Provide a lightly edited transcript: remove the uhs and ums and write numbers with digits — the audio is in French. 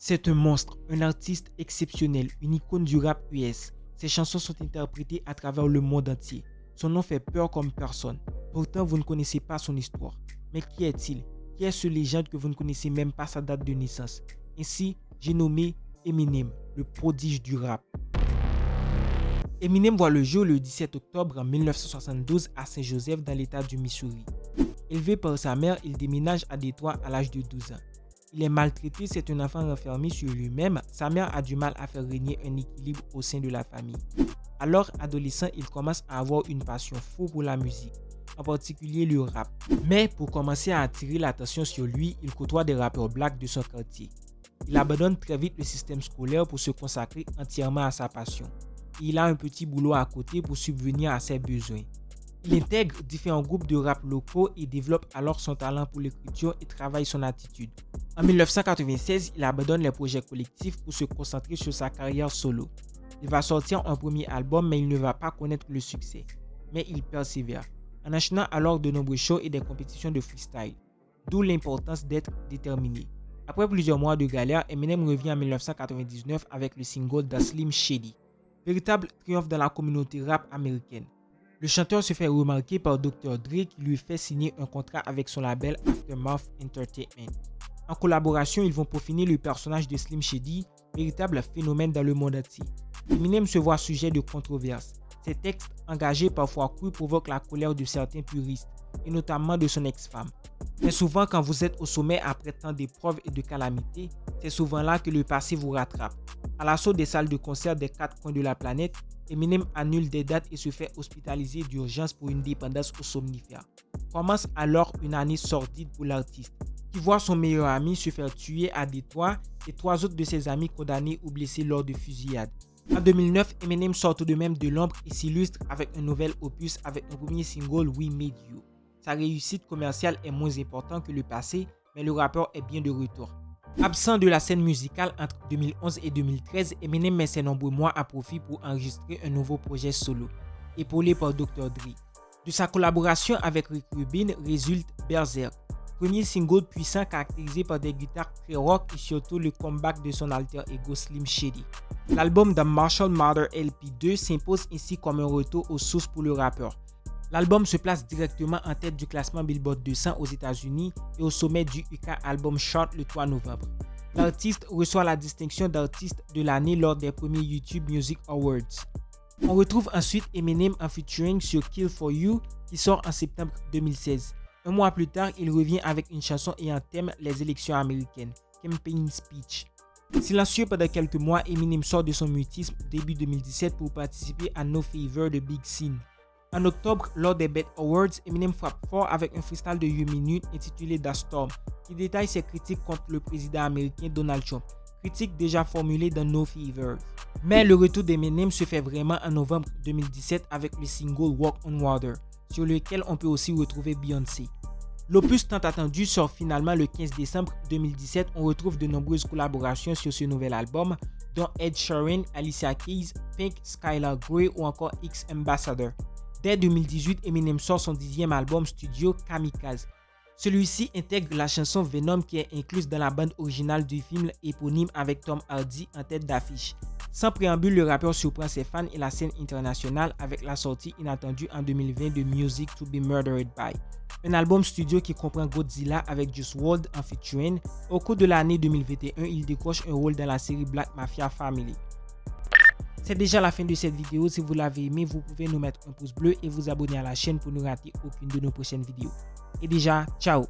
C'est un monstre, un artiste exceptionnel, une icône du rap US. Ses chansons sont interprétées à travers le monde entier. Son nom fait peur comme personne. Pourtant, vous ne connaissez pas son histoire. Mais qui est-il? Qui est ce légende que vous ne connaissez même pas sa date de naissance? Ainsi, j'ai nommé Eminem, le prodige du rap. Eminem voit le jour le 17 octobre 1972 à Saint-Joseph dans l'état du Missouri. Élevé par sa mère, il déménage à Détroit à l'âge de 12 ans. Il est maltraité, c'est un enfant renfermé sur lui-même. Sa mère a du mal à faire régner un équilibre au sein de la famille. Alors, adolescent, il commence à avoir une passion fou pour la musique, en particulier le rap. Mais pour commencer à attirer l'attention sur lui, il côtoie des rappeurs blacks de son quartier. Il abandonne très vite le système scolaire pour se consacrer entièrement à sa passion. Et il a un petit boulot à côté pour subvenir à ses besoins. Il intègre différents groupes de rap locaux et développe alors son talent pour l'écriture et travaille son attitude. En 1996, il abandonne les projets collectifs pour se concentrer sur sa carrière solo. Il va sortir un premier album, mais il ne va pas connaître le succès. Mais il persévère, en enchaînant alors de nombreux shows et des compétitions de freestyle. D'où l'importance d'être déterminé. Après plusieurs mois de galère, Eminem revient en 1999 avec le single The Slim Shady. Véritable triomphe dans la communauté rap américaine. Le chanteur se fait remarquer par Dr. Dre qui lui fait signer un contrat avec son label Aftermath Entertainment. En collaboration, ils vont peaufiner le personnage de Slim Shady, véritable phénomène dans le monde entier. Eminem se voit sujet de controverses. Ses textes engagés parfois crus provoquent la colère de certains puristes, et notamment de son ex-femme. Mais souvent, quand vous êtes au sommet après tant d'épreuves et de calamités, c'est souvent là que le passé vous rattrape. À l'assaut des salles de concert des quatre coins de la planète, Eminem annule des dates et se fait hospitaliser d'urgence pour une dépendance aux somnifères. Commence alors une année sordide pour l'artiste, qui voit son meilleur ami se faire tuer à Détroit et 3 autres de ses amis condamnés ou blessés lors de fusillades. En 2009, Eminem sort tout de même de l'ombre et s'illustre avec un nouvel opus avec un premier single We Made You. Sa réussite commerciale est moins importante que le passé, mais le rappeur est bien de retour. Absent de la scène musicale entre 2011 et 2013, Eminem met ses nombreux mois à profit pour enregistrer un nouveau projet solo, épaulé par Dr. Dre. De sa collaboration avec Rick Rubin résulte Berserk, premier single puissant caractérisé par des guitares très rock et surtout le comeback de son alter ego Slim Shady. L'album The Marshall Mathers LP2 s'impose ainsi comme un retour aux sources pour le rappeur. L'album se place directement en tête du classement Billboard 200 aux États-Unis et au sommet du UK Album Chart le 3 novembre. L'artiste reçoit la distinction d'artiste de l'année lors des premiers YouTube Music Awards. On retrouve ensuite Eminem en featuring sur Kill For You qui sort en septembre 2016. Un mois plus tard, il revient avec une chanson ayant thème les élections américaines, Campaign Speech. Silencieux pendant quelques mois, Eminem sort de son mutisme début 2017 pour participer à No Favor de Big Sean. En octobre, lors des BET Awards, Eminem frappe fort avec un freestyle de 8 minutes intitulé The Storm, qui détaille ses critiques contre le président américain Donald Trump, critiques déjà formulées dans No Favor. Mais le retour d'Eminem se fait vraiment en novembre 2017 avec le single Walk on Water, sur lequel on peut aussi retrouver Beyoncé. L'opus tant attendu sort finalement le 15 décembre 2017. On retrouve de nombreuses collaborations sur ce nouvel album, dont Ed Sheeran, Alicia Keys, Pink, Skylar Grey ou encore X Ambassador. Dès 2018, Eminem sort son 10e album studio Kamikaze. Celui-ci intègre la chanson Venom qui est incluse dans la bande originale du film éponyme avec Tom Hardy en tête d'affiche. Sans préambule, le rappeur surprend ses fans et la scène internationale avec la sortie inattendue en 2020 de Music to Be Murdered By, un album studio qui comprend Godzilla avec Juice WRLD en featuring. Au cours de l'année 2021, il décroche un rôle dans la série Black Mafia Family. C'est déjà la fin de cette vidéo. Si vous l'avez aimé, vous pouvez nous mettre un pouce bleu et vous abonner à la chaîne pour ne rater aucune de nos prochaines vidéos. Et déjà, ciao!